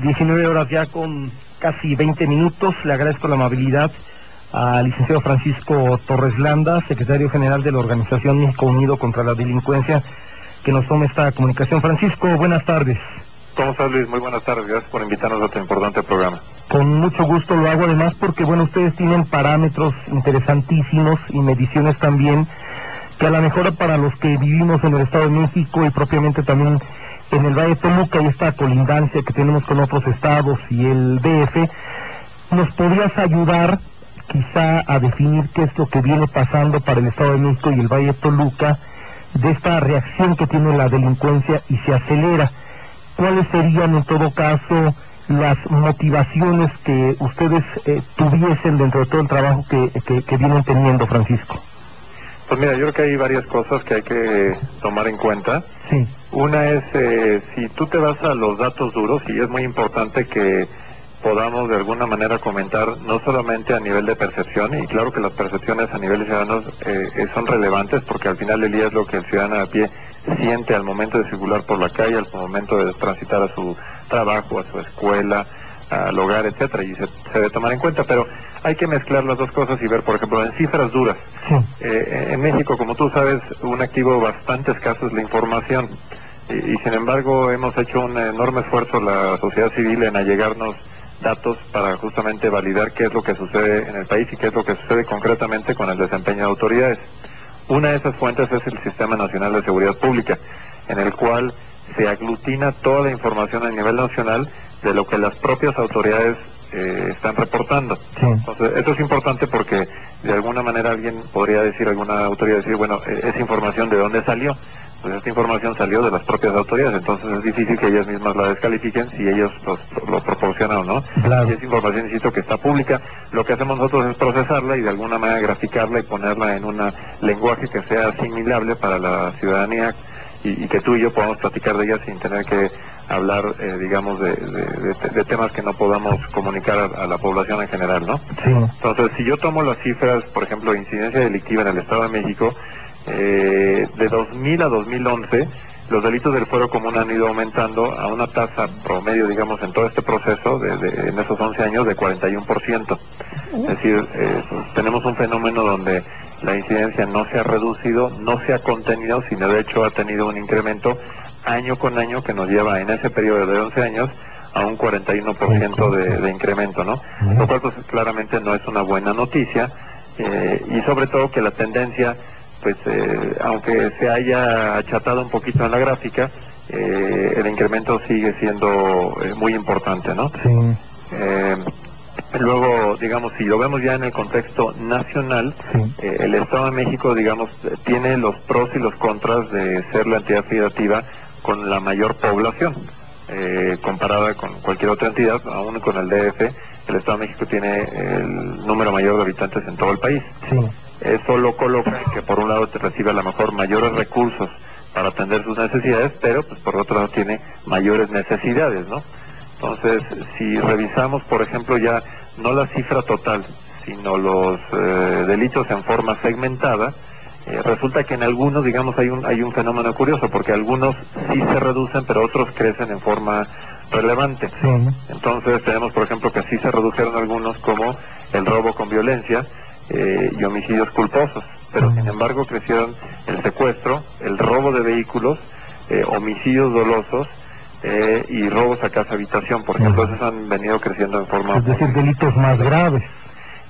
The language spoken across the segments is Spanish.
19 horas ya con casi 20 minutos. Le agradezco la amabilidad al licenciado Francisco Torres Landa, secretario general de la Organización México Unido contra la Delincuencia, que nos tome esta comunicación. Francisco, buenas tardes. ¿Cómo estás, Luis? Muy buenas tardes. Gracias por invitarnos a tu importante programa. Con mucho gusto lo hago, además porque, bueno, ustedes tienen parámetros interesantísimos y mediciones también, que a lo mejor para los que vivimos en el Estado de México y propiamente también en el Valle de Toluca y esta colindancia que tenemos con otros estados y el DF, ¿nos podrías ayudar quizá a definir qué es lo que viene pasando para el Estado de México y el Valle de Toluca de esta reacción que tiene la delincuencia y se acelera? ¿Cuáles serían en todo caso las motivaciones que ustedes tuviesen dentro de todo el trabajo que vienen teniendo, Francisco? Pues mira, yo creo que hay varias cosas que hay que tomar en cuenta. Sí. Una es, si tú te vas a los datos duros, y es muy importante que podamos de alguna manera comentar, no solamente a nivel de percepción, y claro que las percepciones a nivel de ciudadanos son relevantes, porque al final del día es lo que el ciudadano a pie siente al momento de circular por la calle, al momento de transitar a su trabajo, a su escuela, al hogar, etcétera, y se debe tomar en cuenta, pero hay que mezclar las dos cosas y ver, por ejemplo, en cifras duras. Sí. En México, como tú sabes, un activo bastante escaso es la información, y sin embargo hemos hecho un enorme esfuerzo la sociedad civil en allegarnos datos para justamente validar qué es lo que sucede en el país y qué es lo que sucede concretamente con el desempeño de autoridades. Una de esas fuentes es el Sistema Nacional de Seguridad Pública, en el cual se aglutina toda la información a nivel nacional de lo que las propias autoridades están reportando. Sí. Entonces, esto es importante porque de alguna manera alguien podría decir, alguna autoridad decir, bueno, esa información ¿de dónde salió? Pues esta información salió de las propias autoridades, entonces es difícil que ellas mismas la descalifiquen si ellos lo proporcionan o no. Claro. Y esa información, insisto, que está pública. Lo que hacemos nosotros es procesarla y de alguna manera graficarla y ponerla en un lenguaje que sea asimilable para la ciudadanía y que tú y yo podamos platicar de ella sin tener que hablar, digamos, de temas que no podamos comunicar a la población en general, ¿no? Sí. Entonces, si yo tomo las cifras, por ejemplo, de incidencia delictiva en el Estado de México, de 2000 a 2011, los delitos del fuero común han ido aumentando a una tasa promedio, digamos, en todo este proceso, en esos 11 años, de 41%. Es decir, tenemos un fenómeno donde la incidencia no se ha reducido, no se ha contenido, sino de hecho ha tenido un incremento año con año que nos lleva en ese periodo de 11 años a un 41% de incremento, ¿no? Lo cual pues claramente no es una buena noticia, y sobre todo que la tendencia, pues aunque se haya achatado un poquito en la gráfica, el incremento sigue siendo muy importante, ¿no? Sí. Luego, digamos, si lo vemos ya en el contexto nacional, Sí. el Estado de México, digamos, tiene los pros y los contras de ser la entidad federativa con la mayor población, comparada con cualquier otra entidad, aún con el DF, el Estado de México tiene el número mayor de habitantes en todo el país. Sí. Eso lo coloca en que por un lado te recibe a lo mejor mayores recursos para atender sus necesidades, pero pues por otro lado tiene mayores necesidades, ¿no? Entonces, si revisamos, por ejemplo, ya no la cifra total, sino los delitos en forma segmentada, resulta que en algunos, digamos, hay un fenómeno curioso, porque algunos sí se reducen, pero otros crecen en forma relevante. Sí. Entonces, tenemos, por ejemplo, que sí se redujeron algunos, como el robo con violencia y homicidios culposos, pero sin embargo crecieron el secuestro, el robo de vehículos, homicidios dolosos, y robos a casa habitación, por ejemplo. Esos han venido creciendo en forma... Es decir, delitos más graves.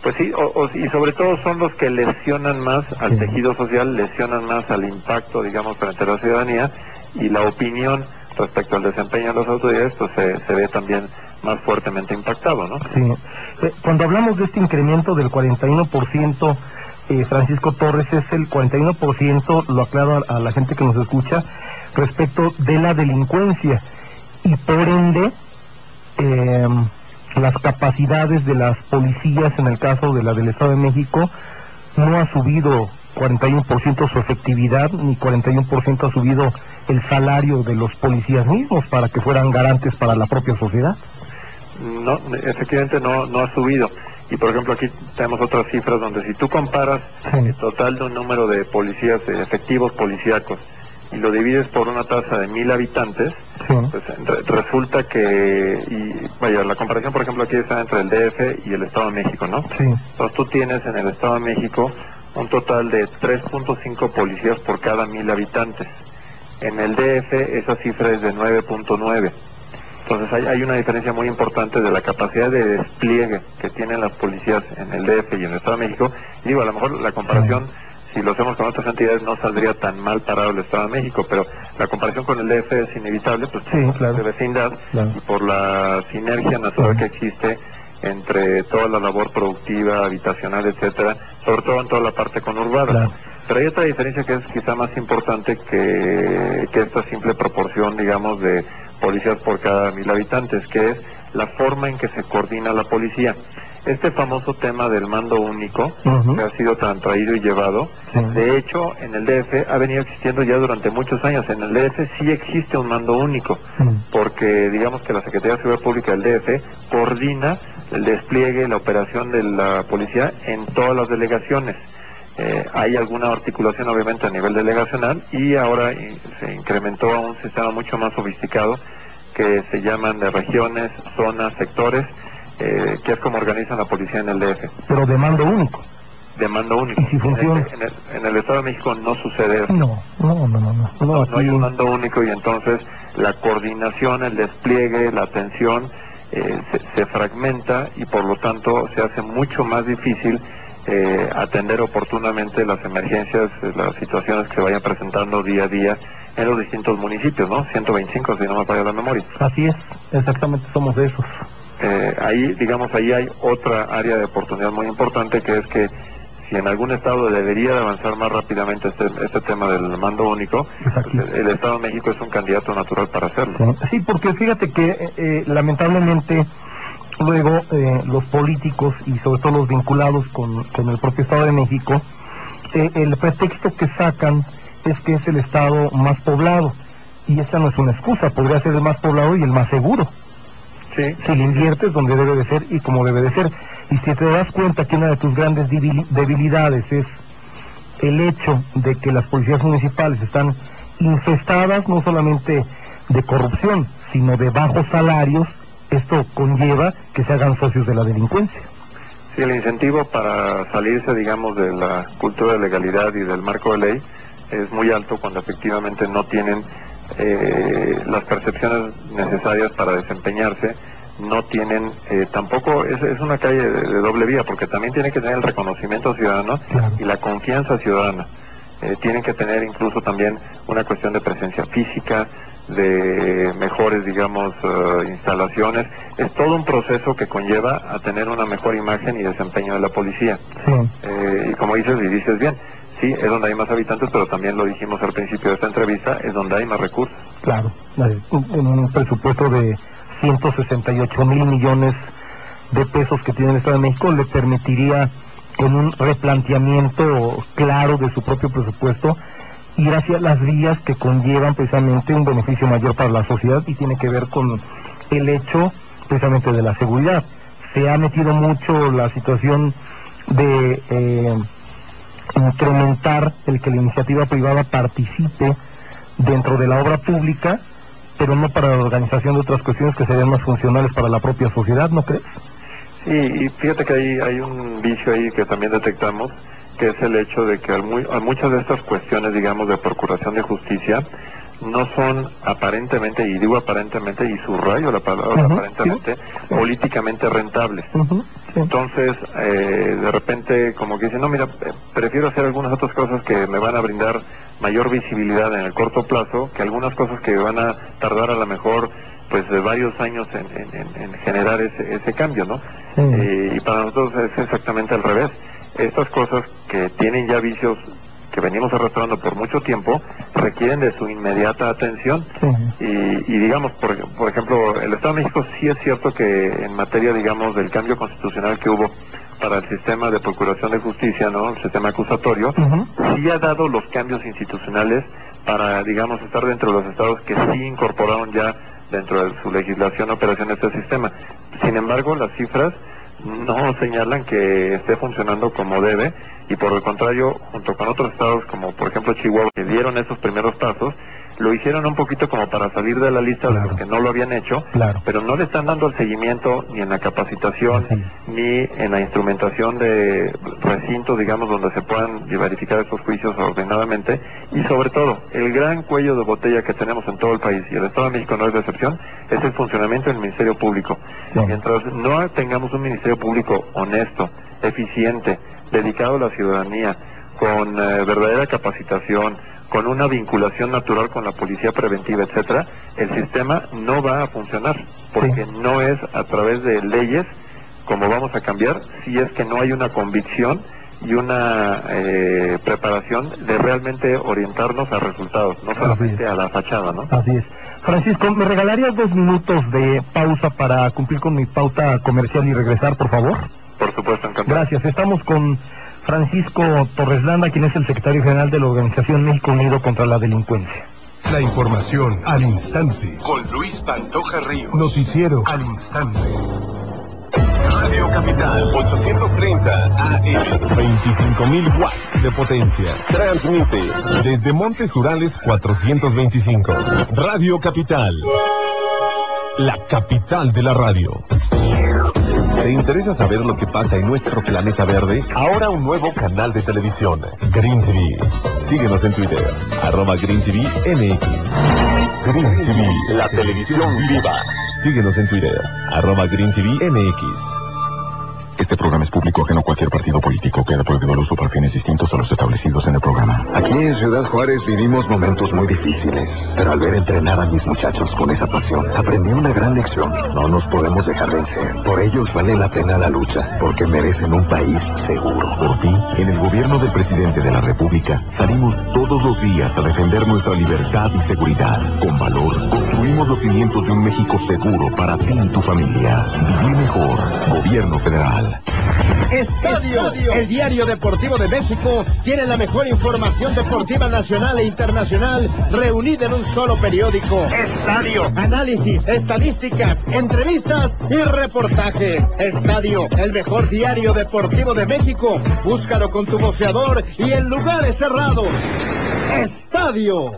Pues sí, y sobre todo son los que lesionan más al tejido social, lesionan más al impacto, digamos, frente a la ciudadanía, y la opinión respecto al desempeño de las autoridades, pues se ve también más fuertemente impactado, ¿no? Sí. Cuando hablamos de este incremento del 41%, Francisco Torres, es el 41%, lo aclaro a la gente que nos escucha, respecto de la delincuencia, y por ende las capacidades de las policías, en el caso de la del Estado de México, no ha subido 41% su efectividad, ni 41% ha subido el salario de los policías mismos para que fueran garantes para la propia sociedad. No, efectivamente no ha subido. Y por ejemplo aquí tenemos otras cifras donde si tú comparas el total de un número de policías, efectivos policíacos, y lo divides por una tasa de 1000 habitantes, Sí. Pues, resulta que, y vaya, la comparación por ejemplo aquí está entre el DF y el Estado de México, ¿no? Sí. Entonces tú tienes en el Estado de México un total de 3.5 policías por cada 1000 habitantes. En el DF esa cifra es de 9.9. Entonces hay una diferencia muy importante de la capacidad de despliegue que tienen las policías en el DF y en el Estado de México. Y digo, a lo mejor la comparación, si lo hacemos con otras entidades, no saldría tan mal parado el Estado de México, pero la comparación con el DF es inevitable, pues Sí, claro. de vecindad, Claro. y por la sinergia natural que existe entre toda la labor productiva, habitacional, etcétera, sobre todo en toda la parte conurbada. Claro. Pero hay otra diferencia que es quizá más importante que esta simple proporción, digamos, de policías por cada 1000 habitantes, que es la forma en que se coordina la policía. Este famoso tema del mando único, que ha sido tan traído y llevado, de hecho, en el DF ha venido existiendo ya durante muchos años. En el DF sí existe un mando único, porque digamos que la Secretaría de Seguridad Pública del DF coordina el despliegue, la operación de la policía en todas las delegaciones. Hay alguna articulación obviamente a nivel delegacional y ahora se incrementó a un sistema mucho más sofisticado que se llaman de regiones, zonas, sectores, que es como organizan la policía en el DF. Pero de mando único. De mando único. ¿Y si funciona? En el Estado de México no sucede eso. No No hay un mando único y entonces la coordinación, el despliegue, la atención se fragmenta y por lo tanto se hace mucho más difícil atender oportunamente las emergencias, las situaciones que se vayan presentando día a día en los distintos municipios, ¿no? 125 si no me falla la memoria. Así es, exactamente somos de esos. Ahí, digamos, ahí hay otra área de oportunidad muy importante, que es que si en algún estado debería de avanzar más rápidamente este tema del mando único, pues el Estado de México es un candidato natural para hacerlo. Sí, porque fíjate que lamentablemente luego los políticos y sobre todo los vinculados con el propio Estado de México, el pretexto que sacan es que es el estado más poblado, y esa no es una excusa, podría ser el más poblado y el más seguro. Sí. Si le inviertes donde debe de ser y como debe de ser. Y si te das cuenta que una de tus grandes debilidades es el hecho de que las policías municipales están infestadas no solamente de corrupción, sino de bajos salarios, esto conlleva que se hagan socios de la delincuencia. Sí, el incentivo para salirse, digamos, de la cultura de legalidad y del marco de ley es muy alto cuando efectivamente no tienen las percepciones necesarias para desempeñarse, no tienen tampoco, es una calle de doble vía, porque también tienen que tener el reconocimiento ciudadano y la confianza ciudadana. Tienen que tener incluso también una cuestión de presencia física, de mejores, digamos, instalaciones. Es todo un proceso que conlleva a tener una mejor imagen y desempeño de la policía. Y como dices, y dices bien, sí, es donde hay más habitantes, pero también lo dijimos al principio de esta entrevista, es donde hay más recursos. Claro, en un presupuesto de 168,000 millones de pesos que tiene el Estado de México, le permitiría, con un replanteamiento claro de su propio presupuesto, ir hacia las vías que conllevan precisamente un beneficio mayor para la sociedad, y tiene que ver con el hecho precisamente de la seguridad. Se ha metido mucho la situación de incrementar el que la iniciativa privada participe dentro de la obra pública, pero no para la organización de otras cuestiones que serían más funcionales para la propia sociedad, ¿no crees? Sí, y fíjate que hay un vicio ahí que también detectamos, que es el hecho de que a muchas de estas cuestiones, digamos, de procuración de justicia, no son aparentemente, y digo aparentemente, y subrayo la palabra aparentemente, políticamente rentables. Entonces, de repente, como que dicen, no, mira, prefiero hacer algunas otras cosas que me van a brindar mayor visibilidad en el corto plazo, que algunas cosas que van a tardar a lo mejor, pues, de varios años en generar ese cambio, ¿no? Y para nosotros es exactamente al revés. Estas cosas que tienen ya vicios que venimos arrastrando por mucho tiempo, requieren de su inmediata atención. Y digamos, por ejemplo, el Estado de México sí es cierto que en materia, digamos, del cambio constitucional que hubo para el sistema de procuración de justicia, ¿no?, el sistema acusatorio, sí ha dado los cambios institucionales para, digamos, estar dentro de los estados que sí incorporaron ya dentro de su legislación operación de este sistema. Sin embargo, las cifras no señalan que esté funcionando como debe, y por el contrario, junto con otros estados como por ejemplo Chihuahua, que dieron esos primeros pasos, lo hicieron un poquito como para salir de la lista de los que no lo habían hecho, pero no le están dando el seguimiento ni en la capacitación, ni en la instrumentación de recintos, digamos, donde se puedan verificar estos juicios ordenadamente, y sobre todo, el gran cuello de botella que tenemos en todo el país, y el Estado de México no es la excepción, es el funcionamiento del Ministerio Público. Mientras no tengamos un Ministerio Público honesto, eficiente, dedicado a la ciudadanía, con verdadera capacitación, con una vinculación natural con la policía preventiva, etcétera, el sistema no va a funcionar, porque no es a través de leyes como vamos a cambiar, si es que no hay una convicción y una preparación de realmente orientarnos a resultados, no solamente a la fachada, ¿no? Así es. Francisco, ¿me regalarías 2 minutos de pausa para cumplir con mi pauta comercial y regresar, por favor? Por supuesto, encantado. Gracias. Estamos con Francisco Torres Landa, quien es el secretario general de la Organización México Unido contra la Delincuencia. La información al instante. Con Luis Pantoja Ríos. Noticiero al instante. Radio Capital 830 AM. 25.000 watts de potencia. Transmite desde Montes Urales 425. Radio Capital. La capital de la radio. ¿Te interesa saber lo que pasa en nuestro planeta verde? Ahora un nuevo canal de televisión, Green TV. Síguenos en Twitter, @GreenTVMX. Green TV, la televisión viva. Síguenos en Twitter, @GreenTVMX. Este programa es público ajeno a cualquier partido político. Queda prohibido el uso para fines distintos a los establecidos en el programa. Aquí en Ciudad Juárez vivimos momentos muy difíciles, pero al ver entrenar a mis muchachos con esa pasión, aprendí una gran lección. No nos podemos dejar vencer. Por ellos vale la pena la lucha, porque merecen un país seguro. Por ti, en el gobierno del presidente de la República, salimos todos los días a defender nuestra libertad y seguridad. Con valor, construimos los cimientos de un México seguro para ti y tu familia. Vivir mejor. Gobierno Federal. Estadio, el diario deportivo de México, tiene la mejor información deportiva nacional e internacional reunida en un solo periódico. Estadio, análisis, estadísticas, entrevistas y reportajes. Estadio, el mejor diario deportivo de México. Búscalo con tu voceador y en lugares cerrados. Estadio.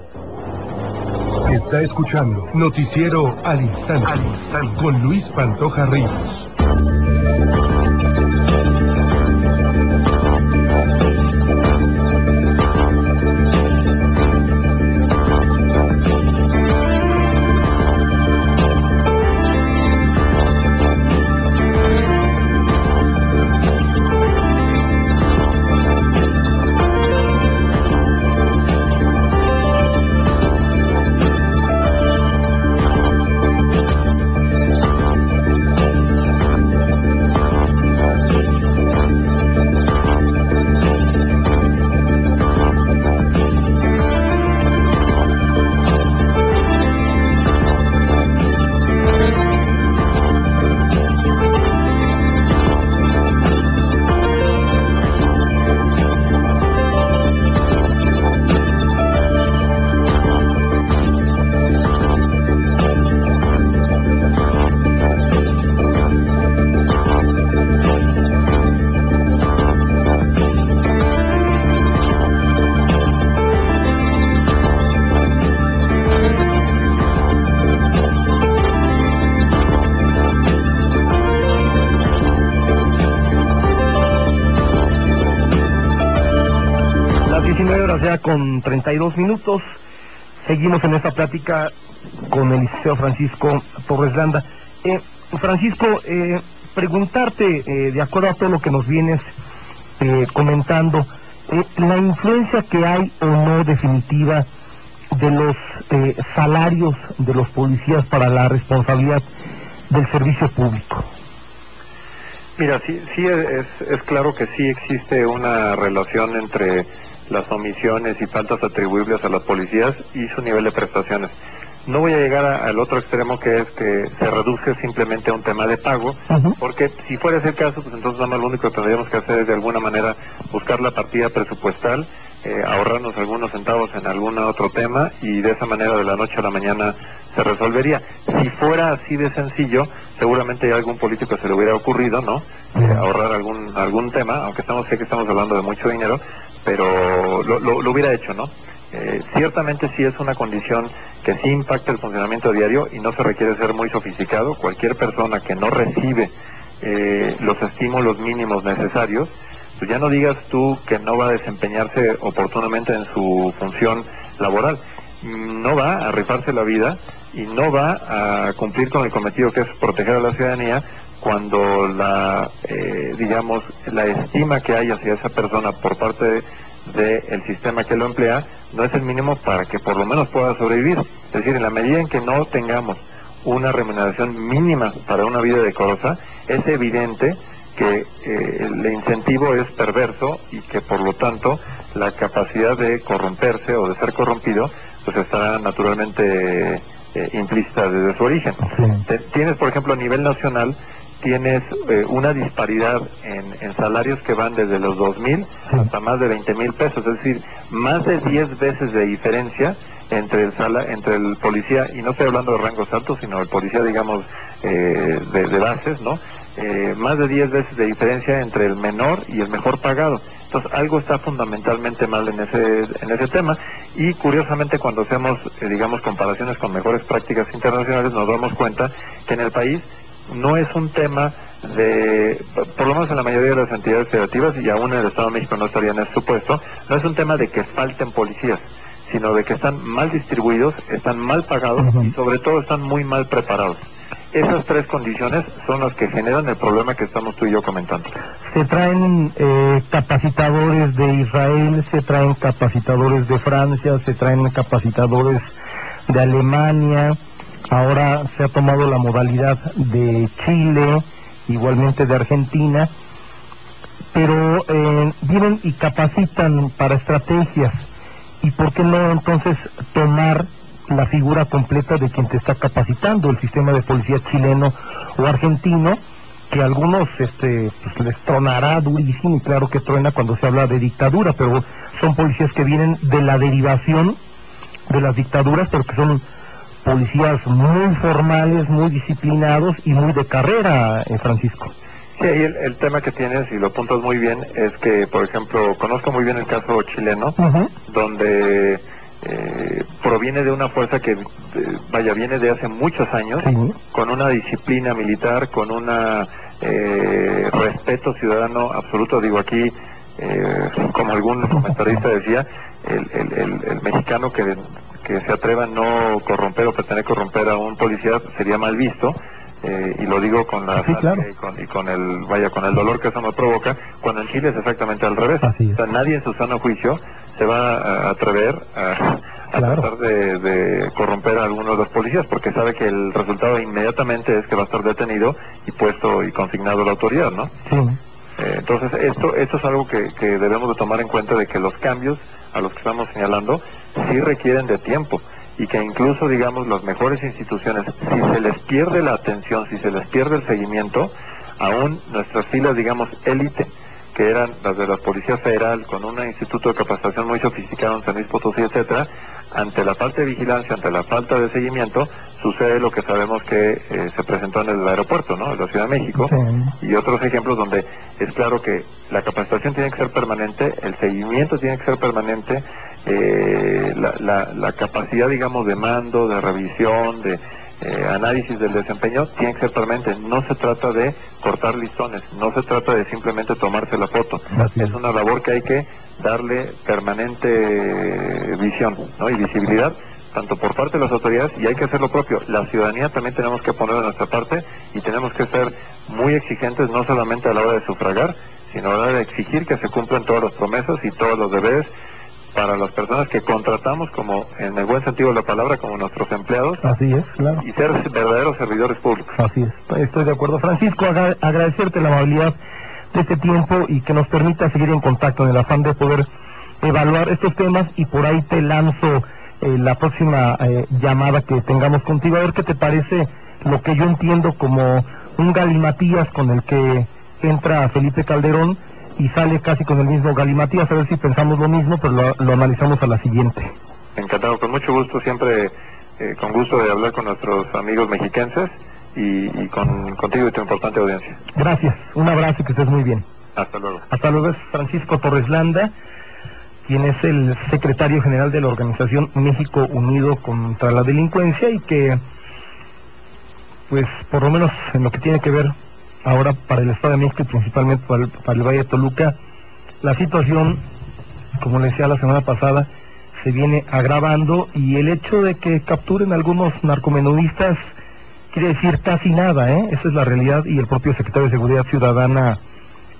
Está escuchando Noticiero al instante. Con Luis Pantoja Ríos. Con 32 minutos, seguimos en esta plática con el licenciado Francisco Torres Landa. Francisco, preguntarte, de acuerdo a todo lo que nos vienes comentando, la influencia que hay o no definitiva de los salarios de los policías para la responsabilidad del servicio público. Mira, sí es claro que sí existe una relación entre las omisiones y faltas atribuibles a las policías y su nivel de prestaciones. No voy a llegar al otro extremo, que es que se reduzca simplemente a un tema de pago, porque si fuera ese el caso, pues entonces nada más lo único que tendríamos que hacer es de alguna manera buscar la partida presupuestal, ahorrarnos algunos centavos en algún otro tema y de esa manera de la noche a la mañana se resolvería. Si fuera así de sencillo, seguramente a algún político se le hubiera ocurrido, ¿no? Ahorrar algún tema, aunque sé que estamos hablando de mucho dinero, pero lo hubiera hecho, ¿no? Ciertamente sí es una condición que sí impacta el funcionamiento diario y no se requiere ser muy sofisticado. Cualquier persona que no recibe los estímulos mínimos necesarios, pues ya no digas tú que no va a desempeñarse oportunamente en su función laboral, no va a rifarse la vida y no va a cumplir con el cometido que es proteger a la ciudadanía cuando la estima que hay hacia esa persona por parte del sistema que lo emplea no es el mínimo para que por lo menos pueda sobrevivir. Es decir, en la medida en que no tengamos una remuneración mínima para una vida decorosa, es evidente que el incentivo es perverso y que por lo tanto la capacidad de corromperse o de ser corrompido pues estará naturalmente implícita desde su origen. Tienes, por ejemplo, a nivel nacional, tienes una disparidad en salarios que van desde los 2,000 hasta más de 20,000 pesos, es decir, más de 10 veces de diferencia entre el policía, y no estoy hablando de rangos altos, sino el policía, digamos, de bases, ¿no? Más de 10 veces de diferencia entre el menor y el mejor pagado. Entonces, algo está fundamentalmente mal en ese tema, y curiosamente cuando hacemos, digamos, comparaciones con mejores prácticas internacionales, nos damos cuenta que en el país no es un tema por lo menos en la mayoría de las entidades federativas, y aún en el Estado de México no estaría en ese supuesto, no es un tema de que falten policías, sino de que están mal distribuidos, están mal pagados y sobre todo están muy mal preparados. Esas tres condiciones son las que generan el problema que estamos tú y yo comentando. Se traen capacitadores de Israel, se traen capacitadores de Francia, se traen capacitadores de Alemania, ahora se ha tomado la modalidad de Chile, igualmente de Argentina, pero vienen y capacitan para estrategias. ¿Y por qué no entonces tomar la figura completa de quien te está capacitando, el sistema de policía chileno o argentino, que a algunos pues les tronará durísimo, y claro que truena cuando se habla de dictadura, pero son policías que vienen de la derivación de las dictaduras, pero que son policías muy formales, muy disciplinados y muy de carrera, Francisco. Sí, ahí el tema que tienes, y lo apuntas muy bien, es que, por ejemplo, conozco muy bien el caso chileno, donde proviene de una fuerza que, viene de hace muchos años, con una disciplina militar, con un respeto ciudadano absoluto. Digo aquí, como algún comentarista decía, el mexicano que se atreva a no corromper o pretender corromper a un policía sería mal visto. Y lo digo con la con el dolor que eso me provoca, cuando en Chile es exactamente al revés. O sea, nadie en su sano juicio se va a atrever a tratar de corromper a alguno de los policías, porque sabe que el resultado inmediatamente es que va a estar detenido y puesto y consignado a la autoridad, ¿no? Entonces esto es algo que debemos de tomar en cuenta, de que los cambios a los que estamos señalando sí requieren de tiempo, y que incluso, digamos, las mejores instituciones, si se les pierde la atención, si se les pierde el seguimiento, aún nuestras filas, digamos, élite, que eran las de la Policía Federal, con un instituto de capacitación muy sofisticado en San Luis Potosí, etcétera, ante la falta de vigilancia, ante la falta de seguimiento, sucede lo que sabemos que se presentó en el aeropuerto, ¿no?, de la Ciudad de México, y otros ejemplos donde es claro que la capacitación tiene que ser permanente, el seguimiento tiene que ser permanente, la capacidad, digamos, de mando, de revisión, de análisis del desempeño tiene que ser permanente. No se trata de cortar listones, no se trata de simplemente tomarse la foto. Es una labor que hay que darle permanente visión, ¿no?, y visibilidad, tanto por parte de las autoridades, y hay que hacer lo propio. La ciudadanía también tenemos que poner de nuestra parte, y tenemos que ser muy exigentes, no solamente a la hora de sufragar, sino a la hora de exigir que se cumplan todas las promesas y todos los deberes para las personas que contratamos, como en el buen sentido de la palabra, como nuestros empleados. Así es, claro. Y ser verdaderos servidores públicos. Así es, estoy de acuerdo. Francisco, agradecerte la amabilidad de este tiempo y que nos permita seguir en contacto en el afán de poder evaluar estos temas, y por ahí te lanzo la próxima llamada que tengamos contigo, a ver qué te parece lo que yo entiendo como un galimatías con el que entra Felipe Calderón y sale casi con el mismo galimatías, a ver si pensamos lo mismo, pero lo analizamos a la siguiente. Encantado, con mucho gusto, siempre con gusto de hablar con nuestros amigos mexiquenses y contigo y tu importante audiencia. Gracias, un abrazo y que estés muy bien. Hasta luego. Hasta luego. Es Francisco Torres Landa, quien es el secretario general de la organización México Unido contra la Delincuencia, y que, pues, por lo menos en lo que tiene que ver ahora para el Estado de México y principalmente para el Valle de Toluca, la situación, como le decía la semana pasada, se viene agravando, y el hecho de que capturen algunos narcomenudistas quiere decir casi nada, esa es la realidad, y el propio secretario de Seguridad Ciudadana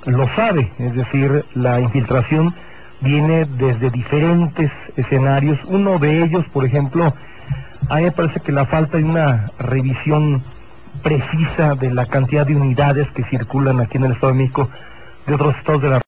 lo sabe. Es decir, la infiltración viene desde diferentes escenarios. Uno de ellos, por ejemplo, a mí me parece que la falta de una revisión precisa de la cantidad de unidades que circulan aquí en el Estado de México de otros estados de la